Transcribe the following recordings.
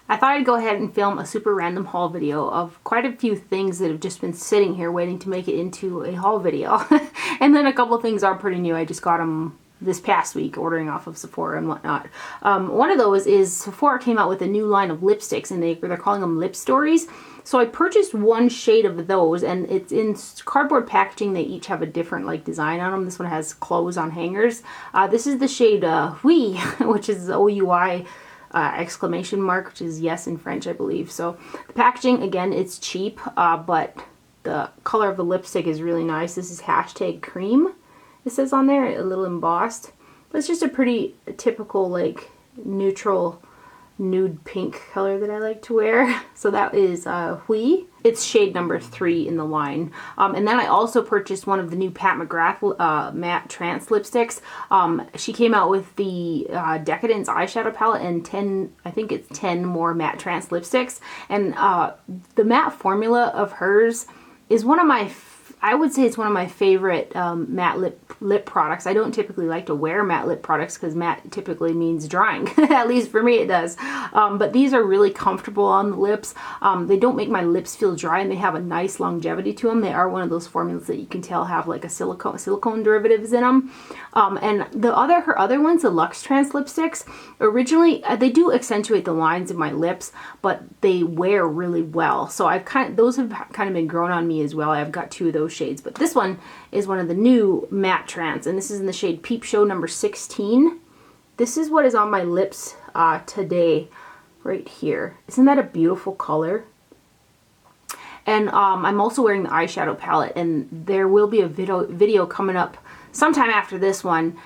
I thought I'd go ahead and film a super random haul video of quite a few things that have just been sitting here waiting to make it into a haul video. And then a couple of things are pretty new. I just got them this past week, ordering off of Sephora and whatnot. One of those is Sephora came out with a new line of lipsticks, and they're calling them Lip Stories. So I purchased one shade of those, and it's in cardboard packaging. They each have a different like design on them. This one has clothes on hangers. This is the shade Oui, which is O-U-I exclamation mark, which is yes in French, I believe. So the packaging, again, it's cheap, but the color of the lipstick is really nice. This is hashtag cream. It says on there, a little embossed. But it's just a pretty typical like neutral nude pink color that I like to wear. So that is Oui. It's shade number 3 in the line. And then I also purchased one of the new Pat McGrath MatteTrance lipsticks. She came out with the Decadence eyeshadow palette and 10, I think it's 10 more MatteTrance lipsticks. And the matte formula of hers is one of my I would say it's one of my favorite matte lip products. I don't typically like to wear matte lip products because matte typically means drying. At least for me it does. But these are really comfortable on the lips. They don't make my lips feel dry, and they have a nice longevity to them. They are one of those formulas that you can tell have like a silicone derivatives in them. And her other ones, the Luxe Trance lipsticks, originally they do accentuate the lines of my lips, but they wear really well. So those have kind of been grown on me as well. I've got 2 of those shades, but this one is one of the new MatteTrance, and this is in the shade Peep Show number 16. This is what is on my lips today, right here. Isn't that a beautiful color? And I'm also wearing the eyeshadow palette, and there will be a video coming up sometime after this one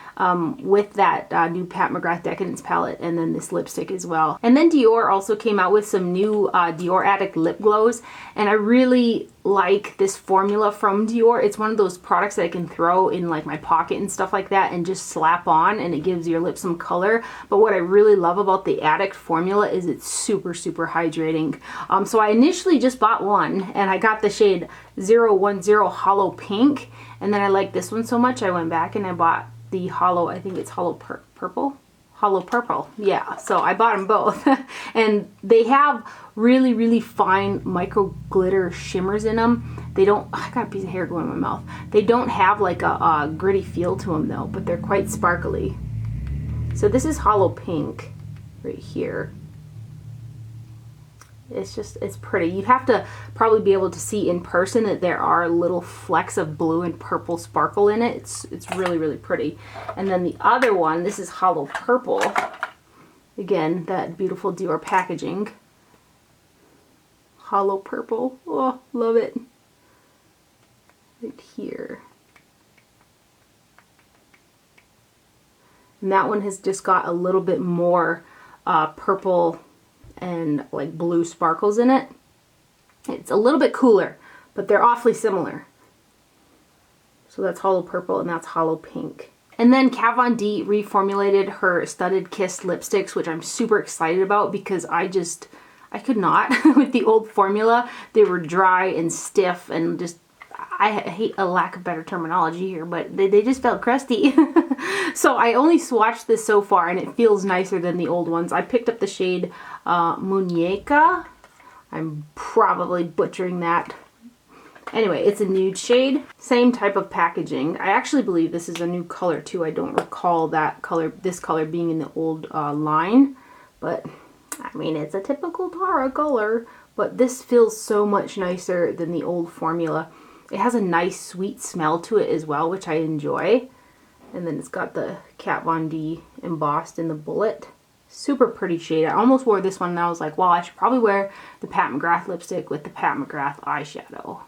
with that new Pat McGrath Decadence palette, and then this lipstick as well. And then Dior also came out with some new Dior Addict lip glows, and I really like this formula from Dior. It's one of those products that I can throw in like my pocket and stuff like that and just slap on, and it gives your lips some color. But what I really love about the Addict formula is it's super hydrating. So I initially just bought one, and I got the shade 010 Holo Pink, and then I liked this one so much I went back and I bought the Holo, I think it's Holo Purple? Holo Purple, yeah. So I bought them both. And they have really fine micro glitter shimmers in them. They don't, I got a piece of hair going in my mouth. They don't have like a gritty feel to them though, but they're quite sparkly. So this is Holo Pink right here. It's pretty. You have to probably be able to see in person that there are little flecks of blue and purple sparkle in it. It's really pretty. And then the other one, this is Holo Purple. Again, that beautiful Dior packaging. Holo Purple. Oh, love it. Right here. And that one has just got a little bit more purple and like blue sparkles in it. It's a little bit cooler, but they're awfully similar. So that's Holo Purple and that's Holo Pink. And then Kat Von D reformulated her Studded Kiss lipsticks, which I'm super excited about because I could not with the old formula. They were dry and stiff and just, I hate a lack of better terminology here, but they just felt crusty. So I only swatched this so far, and it feels nicer than the old ones. I picked up the shade Muneca. I'm probably butchering that. Anyway, it's a nude shade. Same type of packaging. I actually believe this is a new color too. I don't recall this color being in the old line. But, I mean, it's a typical Tara color. But this feels so much nicer than the old formula. It has a nice sweet smell to it as well, which I enjoy. And then it's got the Kat Von D embossed in the bullet. Super pretty shade. I almost wore this one and I was like, well, I should probably wear the Pat McGrath lipstick with the Pat McGrath eyeshadow.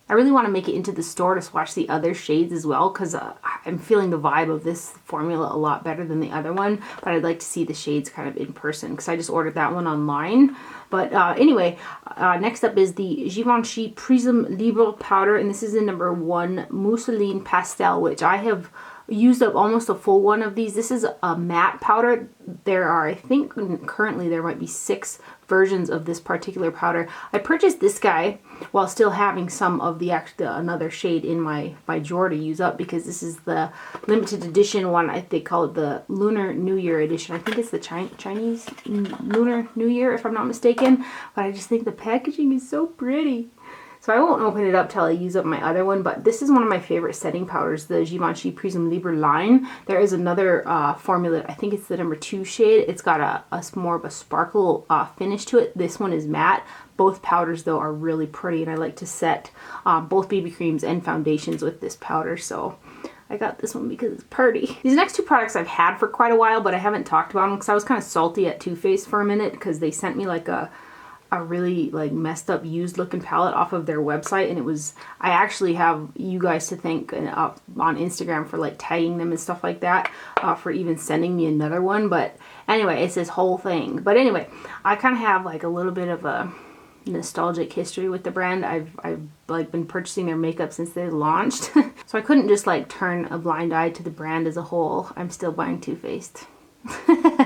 I really want to make it into the store to swatch the other shades as well, because I'm feeling the vibe of this formula a lot better than the other one, but I'd like to see the shades kind of in person because I just ordered that one online. But anyway, next up is the Givenchy Prism Libre powder, and this is in number 1 Mousseline Pastel, which I have used up almost a full one of these. This is a matte powder. There are, I think currently there might be 6 versions of this particular powder. I purchased this guy while still having some of the another shade in my drawer to use up, because this is the limited edition one. They call it the Lunar New Year edition. I think it's the Chinese Lunar New Year, if I'm not mistaken. But I just think the packaging is so pretty. So I won't open it up till I use up my other one, but this is one of my favorite setting powders, the Givenchy Prism Libre line. There is another formula, I think it's the number 2 shade. It's got a more of a sparkle finish to it. This one is matte. Both powders though are really pretty, and I like to set both BB creams and foundations with this powder, so I got this one because it's pretty. These next 2 products I've had for quite a while, but I haven't talked about them because I was kind of salty at Too Faced for a minute, because they sent me like a really like messed up used looking palette off of their website, and it was, I actually have you guys to thank on Instagram for like tagging them and stuff like that, for even sending me another one. But anyway, it's this whole thing. But anyway, I kind of have like a little bit of a nostalgic history with the brand. I've like been purchasing their makeup since they launched. So I couldn't just like turn a blind eye to the brand as a whole. I'm still buying Too Faced.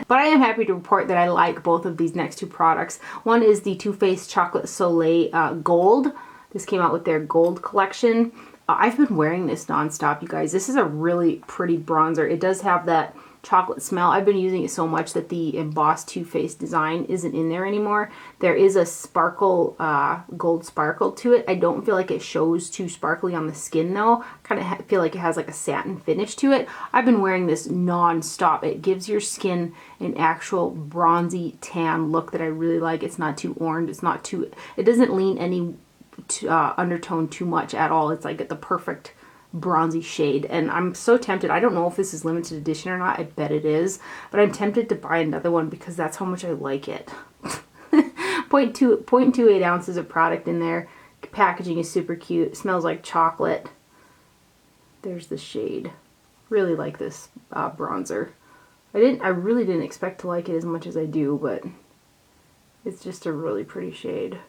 But I am happy to report that I like both of these next 2 products. One is the Too Faced Chocolate Soleil Gold. This came out with their gold collection. I've been wearing this nonstop, you guys. This is a really pretty bronzer. It does have that chocolate smell. I've been using it so much that the embossed Too Faced design isn't in there anymore. There is a sparkle, gold sparkle to it. I don't feel like it shows too sparkly on the skin though. Kind of feel like it has like a satin finish to it. I've been wearing this non-stop. It gives your skin an actual bronzy tan look that I really like. It's not too orange. It's not too, it doesn't lean any undertone too much at all. It's like at the perfect bronzy shade, and I'm so tempted. I don't know if this is limited edition or not. I bet it is, but I'm tempted to buy another one because that's how much I like it. 0.28 ounces of product in there. Packaging is super cute. It smells like chocolate. There's the shade. Really like this bronzer. I really didn't expect to like it as much as I do, but it's just a really pretty shade.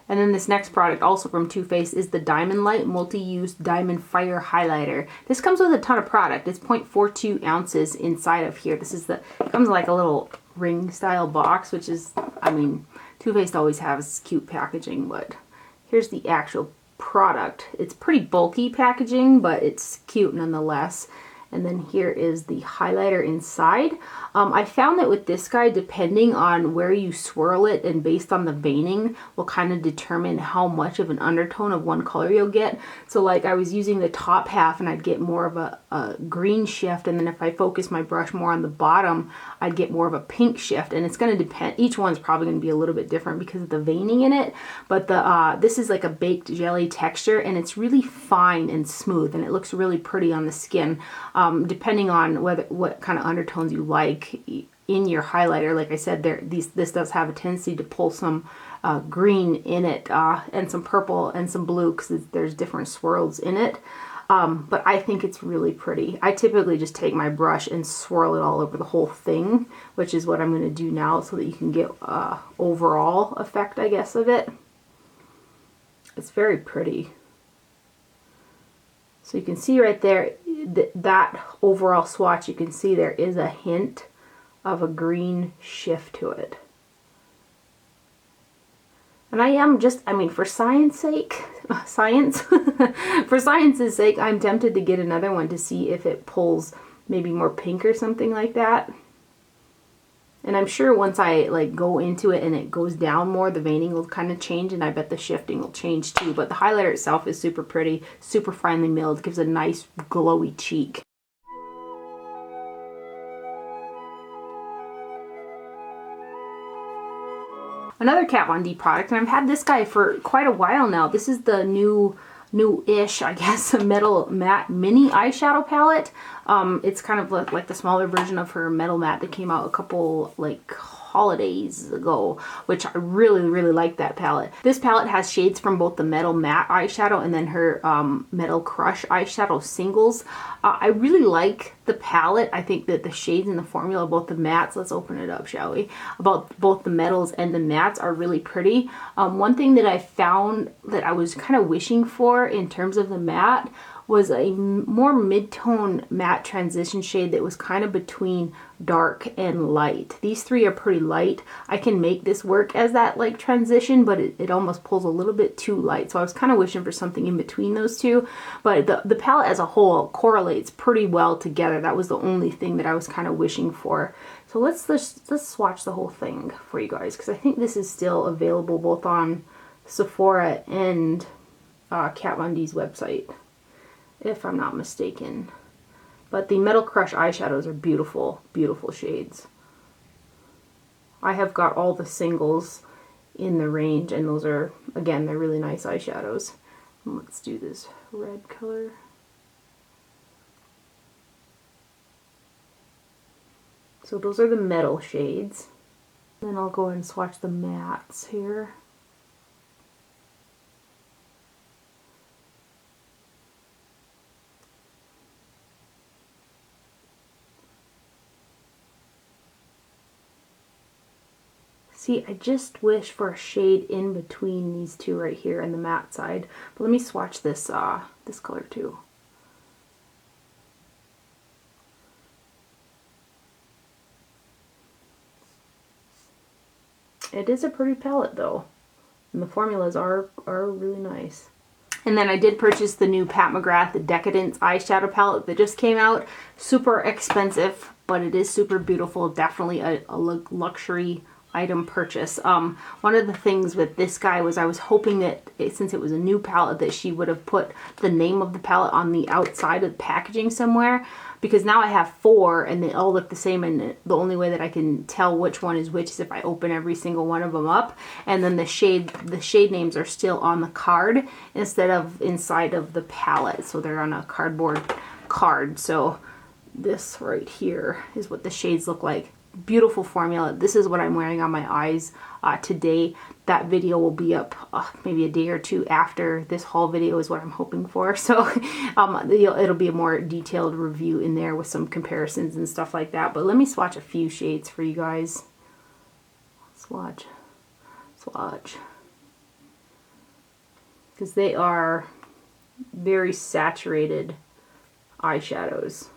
And then this next product, also from Too Faced, is the Diamond Light Multi-Use Diamond Fire Highlighter. This comes with a ton of product. It's 0.42 ounces inside of here. This is it comes like a little ring style box, which is, I mean, Too Faced always has cute packaging, but here's the actual product. It's pretty bulky packaging, but it's cute nonetheless. And then here is the highlighter inside. I found that with this guy, depending on where you swirl it and based on the veining, will kind of determine how much of an undertone of one color you'll get. So like I was using the top half and I'd get more of a green shift, and then if I focus my brush more on the bottom, I'd get more of a pink shift. And it's going to depend, each one's probably going to be a little bit different because of the veining in it. But this is like a baked jelly texture, and it's really fine and smooth, and it looks really pretty on the skin. Depending on what kind of undertones you like in your highlighter. Like I said, this does have a tendency to pull some green in it, and some purple and some blue, because there's different swirls in it. But I think it's really pretty. I typically just take my brush and swirl it all over the whole thing, which is what I'm going to do now, so that you can get overall effect, I guess, of it. It's very pretty. So you can see right there, that overall swatch, you can see there is a hint of a green shift to it. And I am just, I mean, for science's sake, for science's sake, I'm tempted to get another one to see if it pulls maybe more pink or something like that. And I'm sure once I like go into it and it goes down more, the veining will kind of change, and I bet the shifting will change too. But the highlighter itself is super pretty, super finely milled, gives a nice glowy cheek. Another Kat Von D product, and I've had this guy for quite a while now. This is the new-ish, I guess, Metal Matte Mini Eyeshadow Palette. It's kind of like the smaller version of her Metal Matte that came out a couple, like, holidays ago, which I really, really like that palette. This palette has shades from both the Metal Matte eyeshadow and then her Metal Crush eyeshadow singles. I really like the palette. I think that the shades in the formula, both the mattes, let's open it up, shall we? About both the metals and the mattes are really pretty. One thing that I found that I was kind of wishing for in terms of the matte was a more mid-tone matte transition shade that was kind of between dark and light. These three are pretty light. I can make this work as that like transition, but it almost pulls a little bit too light. So I was kind of wishing for something in between those two. But the palette as a whole correlates pretty well together. That was the only thing that I was kind of wishing for. So let's swatch the whole thing for you guys, because I think this is still available both on Sephora and Kat Von D's website, if I'm not mistaken. But the Metal Crush eyeshadows are beautiful, beautiful shades. I have got all the singles in the range, and those are, again, they're really nice eyeshadows. Let's do this red color. So those are the metal shades. Then I'll go ahead and swatch the mattes here. See, I just wish for a shade in between these two right here and the matte side. But let me swatch this this color too. It is a pretty palette though, and the formulas are really nice. And then I did purchase the new Pat McGrath, the Decadence eyeshadow palette that just came out. Super expensive, but it is super beautiful. Definitely a luxury item purchase. One of the things with this guy was I was hoping that since it was a new palette that she would have put the name of the palette on the outside of the packaging somewhere, because now I have 4 and they all look the same, and the only way that I can tell which one is which is if I open every single one of them up, and then the shade names are still on the card instead of inside of the palette, so they're on a cardboard card. So this right here is what the shades look like. Beautiful formula. This is what I'm wearing on my eyes today. That video will be up maybe a day or two after this haul video is what I'm hoping for. So it'll be a more detailed review in there with some comparisons and stuff like that. But let me swatch a few shades for you guys. Swatch. Because they are very saturated eyeshadows.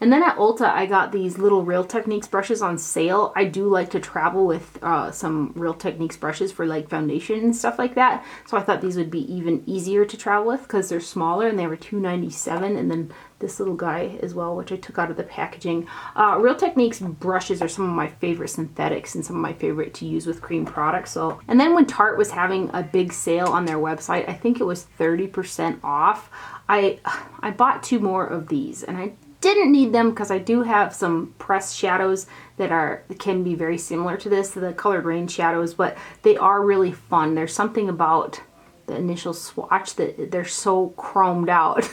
And then at Ulta, I got these little Real Techniques brushes on sale. I do like to travel with some Real Techniques brushes for like foundation and stuff like that. So I thought these would be even easier to travel with because they're smaller, and they were $2.97. And then this little guy as well, which I took out of the packaging. Real Techniques brushes are some of my favorite synthetics and some of my favorite to use with cream products. So, and then when Tarte was having a big sale on their website, I think it was 30% off. I bought 2 more of these, and I didn't need them because I do have some pressed shadows that can be very similar to this, to the Colored Rain shadows, but they are really fun. There's something about the initial swatch that they're so chromed out.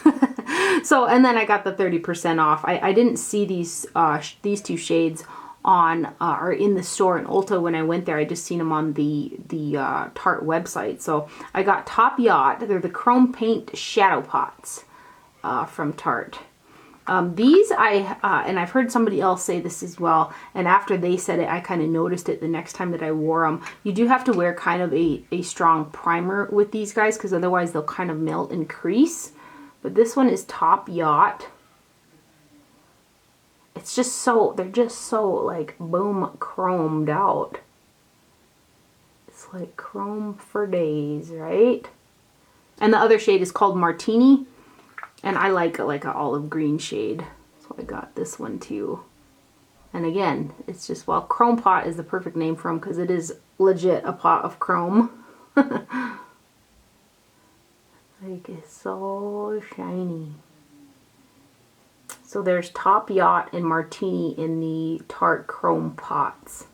So, and then I got the 30% off. I didn't see these 2 shades on or in the store in Ulta when I went there. I just seen them on the Tarte website. So I got Top Yacht. They're the chrome paint shadow pots from Tarte. These and I've heard somebody else say this as well, and after they said it, I kind of noticed it the next time that I wore them. You do have to wear kind of a strong primer with these guys, because otherwise they'll kind of melt and crease. But this one is Top Yacht. It's just so, they're just so like boom chromed out. It's like chrome for days, right? And the other shade is called Martini. And I like an olive green shade, so I got this one too. And again, it's just, well, chrome pot is the perfect name for them because it is legit a pot of chrome. Like, it's so shiny. So there's Top Yacht and Martini in the Tarte chrome pots.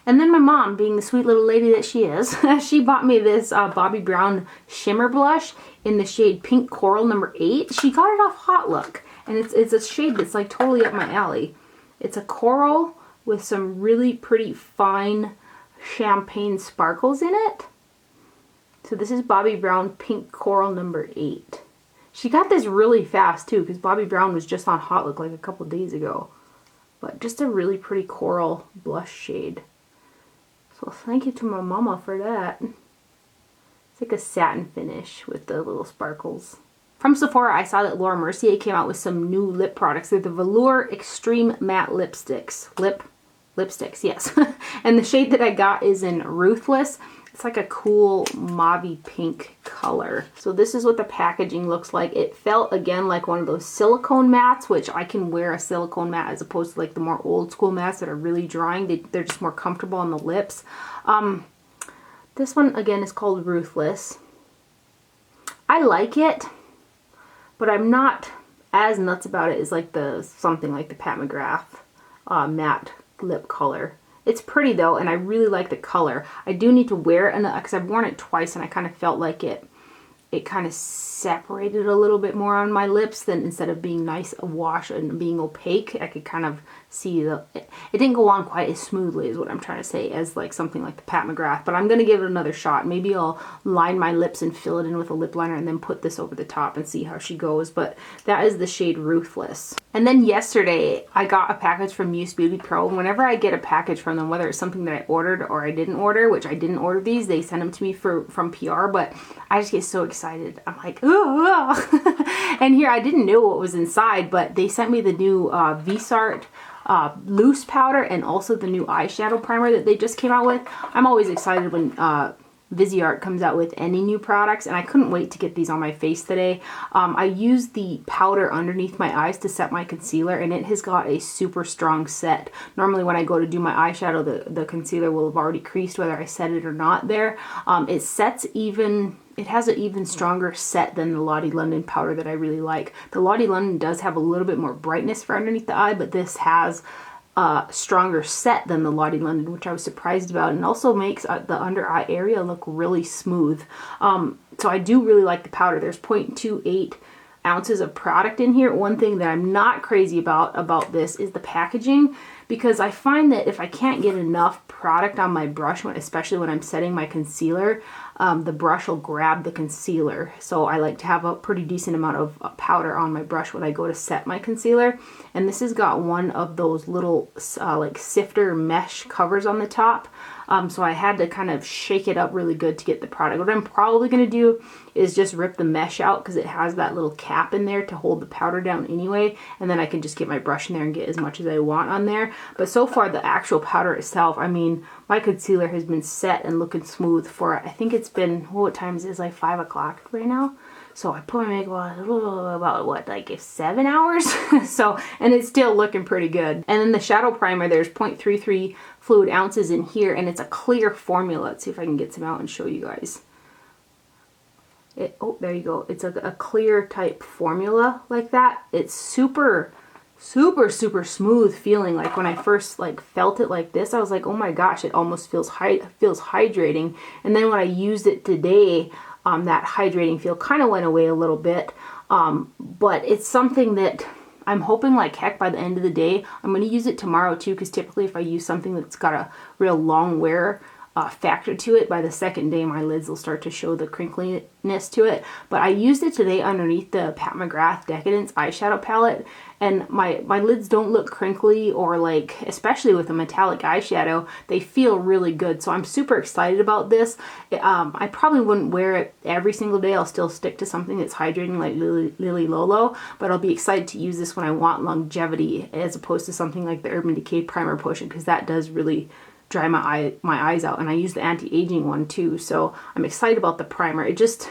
And then my mom, being the sweet little lady that she is, she bought me this Bobbi Brown shimmer blush in the shade Pink Coral number 8. She got it off Hot Look, and it's a shade that's like totally up my alley. It's a coral with some really pretty fine champagne sparkles in it. So this is Bobbi Brown Pink Coral number 8. She got this really fast too, because Bobbi Brown was just on Hot Look like a couple days ago. But just a really pretty coral blush shade. So thank you to my mama for that. It's like a satin finish with the little sparkles. From Sephora, I saw that Laura Mercier came out with some new lip products. They're the Velour Extreme Matte Lipsticks. Lipsticks, yes. And the shade that I got is in Ruthless. It's like a cool mauve pink color. So this is what the packaging looks like. It felt, again, like one of those silicone mattes, which I can wear a silicone matte as opposed to like the more old school mattes that are really drying. They're just more comfortable on the lips. This one, again, is called Ruthless. I like it, but I'm not as nuts about it as like something like the Pat McGrath matte lip color. It's pretty though, and I really like the color. I do need to wear it because I've worn it twice and I kind of felt like it kind of separated a little bit more on my lips than instead of being nice a wash and being opaque. I could kind of see it didn't go on quite as smoothly is what I'm trying to say as like something like the Pat McGrath, but I'm going to give it another shot. Maybe I'll line my lips and fill it in with a lip liner and then put this over the top and see how she goes, but that is the shade Ruthless. And then yesterday I got a package from Muse Beauty Pro, and whenever I get a package from them, whether it's something that I ordered or I didn't order, which I didn't order these, they send them to me from PR, but I just get so excited. I'm like, oh, and here I didn't know what was inside, but they sent me the new Viseart loose powder and also the new eyeshadow primer that they just came out with. I'm always excited when Viseart comes out with any new products, and I couldn't wait to get these on my face today. I used the powder underneath my eyes to set my concealer, and it has got a super strong set. Normally when I go to do my eyeshadow, the concealer will have already creased whether I set it or not there. It sets even... It has an even stronger set than the Lottie London powder that I really like. The Lottie London does have a little bit more brightness for underneath the eye, but this has a stronger set than the Lottie London, which I was surprised about, and also makes the under eye area look really smooth. So I do really like the powder. There's 0.28 ounces of product in here. One thing that I'm not crazy about this is the packaging, because I find that if I can't get enough product on my brush, especially when I'm setting my concealer, the brush will grab the concealer. So I like to have a pretty decent amount of powder on my brush when I go to set my concealer. And this has got one of those little like sifter mesh covers on the top. So I had to kind of shake it up really good to get the product. What I'm probably going to do is just rip the mesh out because it has that little cap in there to hold the powder down anyway. And then I can just get my brush in there and get as much as I want on there. But so far the actual powder itself, I mean, my concealer has been set and looking smooth for, I think it's been, what time is it? It's like 5 o'clock right now. So I put my makeup on about what, like 7 hours? So, and it's still looking pretty good. And then the shadow primer, there's 0.33 fluid ounces in here, and it's a clear formula. Let's see if I can get some out and show you guys. Oh, there you go. It's a clear type formula like that. It's super smooth feeling. Like when I first like felt it like this, I was like, oh my gosh, it almost feels hydrating. And then when I used it today, that hydrating feel kind of went away a little bit. But it's something that I'm hoping like heck by the end of the day. I'm going to use it tomorrow too, because typically if I use something that's got a real long wear factor to it, by the second day my lids will start to show the crinkliness to it. But I used it today underneath the Pat McGrath Decadence eyeshadow palette, and my lids don't look crinkly, or like, especially with a metallic eyeshadow, they feel really good. So I'm super excited about this. I probably wouldn't wear it every single day. I'll still stick to something that's hydrating like Lily Lolo, but I'll be excited to use this when I want longevity, as opposed to something like the Urban Decay Primer Potion, because that does really dry my eyes out. And I use the anti-aging one too, so I'm excited about the primer. It's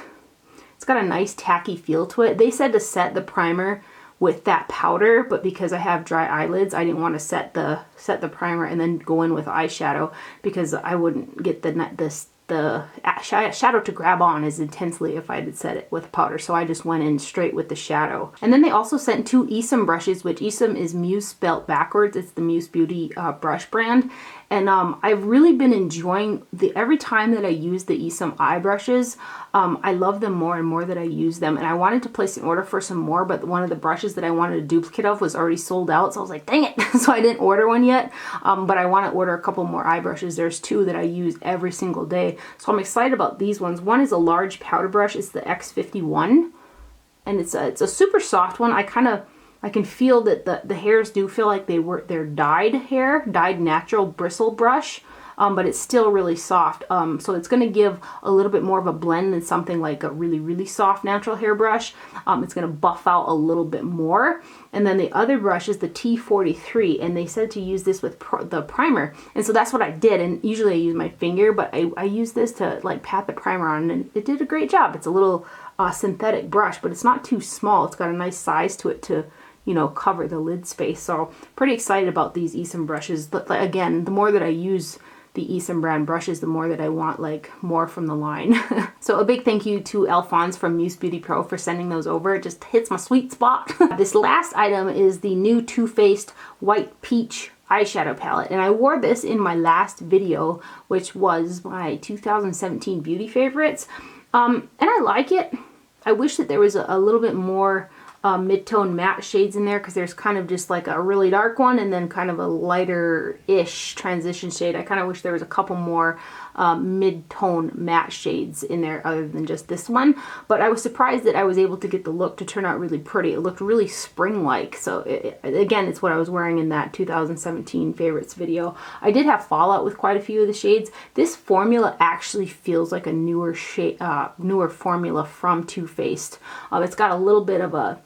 got a nice tacky feel to it. They said to set the primer with that powder, but because I have dry eyelids, I didn't want to set the primer and then go in with eyeshadow, because I wouldn't get the shadow to grab on as intensely if I had set it with powder. So I just went in straight with the shadow. And then they also sent 2 Isom brushes, which Isom is Muse spelt backwards. It's the Muse Beauty brush brand. And I've really been enjoying every time that I use the Isom eye brushes. I love them more and more that I use them. And I wanted to place an order for some more, but one of the brushes that I wanted a duplicate of was already sold out. So I was like, dang it. So I didn't order one yet. But I want to order a couple more eye brushes. There's 2 that I use every single day. So I'm excited about these ones. One is a large powder brush. It's the X51. And it's a super soft one. I can feel that the hairs do feel like they're dyed natural bristle brush. but it's still really soft. So it's going to give a little bit more of a blend than something like a really, really soft natural hair brush. It's going to buff out a little bit more. And then the other brush is the T43, and they said to use this with the primer. And so that's what I did. And usually I use my finger, but I use this to like pat the primer on, and it did a great job. It's a little synthetic brush, but it's not too small. It's got a nice size to it to, you know, cover the lid space. So pretty excited about these Isom brushes. But again, the more that I use the Isom brand brushes, the more that I want like more from the line. So a big thank you to Alphonse from Muse Beauty Pro for sending those over. It just hits my sweet spot. This last item is the new Too Faced White Peach eyeshadow palette, and I wore this in my last video, which was my 2017 beauty favorites, and I like it. I wish that there was a little bit more mid-tone matte shades in there, because there's kind of just like a really dark one and then kind of a lighter-ish transition shade. I kind of wish there was a couple more mid-tone matte shades in there other than just this one, but I was surprised that I was able to get the look to turn out really pretty. It looked really spring-like. So again, it's what I was wearing in that 2017 favorites video. I did have fallout with quite a few of the shades. This formula actually feels like a newer shade, newer formula from Too Faced. It's got a little bit of a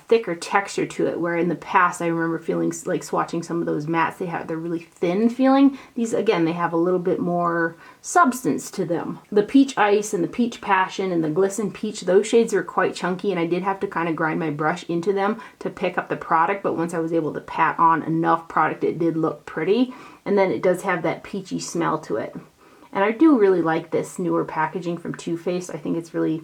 thicker texture to it, where in the past I remember feeling like swatching some of those mattes, they're really thin feeling. These, again, they have a little bit more substance to them. The Peach Ice and the Peach Passion and the Glisten Peach, those shades are quite chunky, and I did have to kind of grind my brush into them to pick up the product, but once I was able to pat on enough product, it did look pretty. And then it does have that peachy smell to it. And I do really like this newer packaging from Too Faced. I think it's really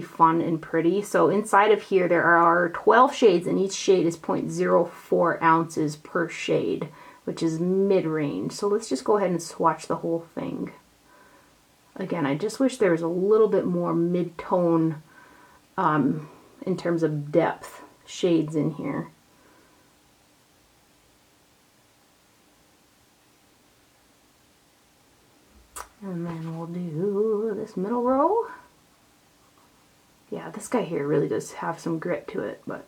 fun and pretty. So inside of here there are 12 shades, and each shade is 0.04 ounces per shade, which is mid-range. So let's just go ahead and swatch the whole thing. Again, I just wish there was a little bit more mid-tone in terms of depth shades in here. And then we'll do this middle row. Yeah, this guy here really does have some grit to it, but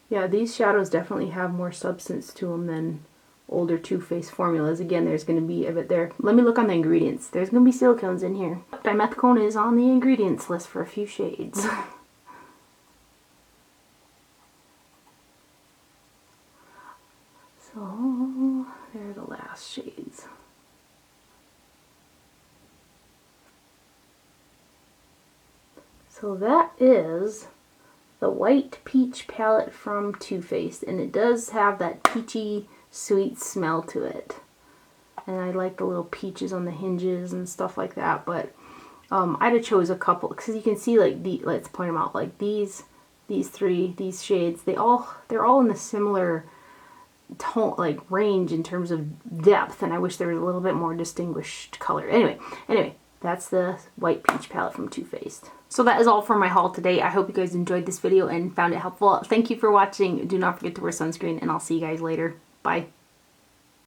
yeah, these shadows definitely have more substance to them than older Too Faced formulas. Again, there's going to be a bit there. Let me look on the ingredients. There's going to be silicones in here. Dimethicone is on the ingredients list for a few shades. So, there are the last shades. So that is the White Peach palette from Too Faced, and it does have that peachy sweet smell to it. And I like the little peaches on the hinges and stuff like that, but I'd have chose a couple, because you can see like let's point them out, like these three, these shades, they're all in the similar tone, like range in terms of depth, and I wish there was a little bit more distinguished color. Anyway, that's the White Peach palette from Too Faced. So that is all for my haul today. I hope you guys enjoyed this video and found it helpful. Thank you for watching. Do not forget to wear sunscreen, and I'll see you guys later. Bye.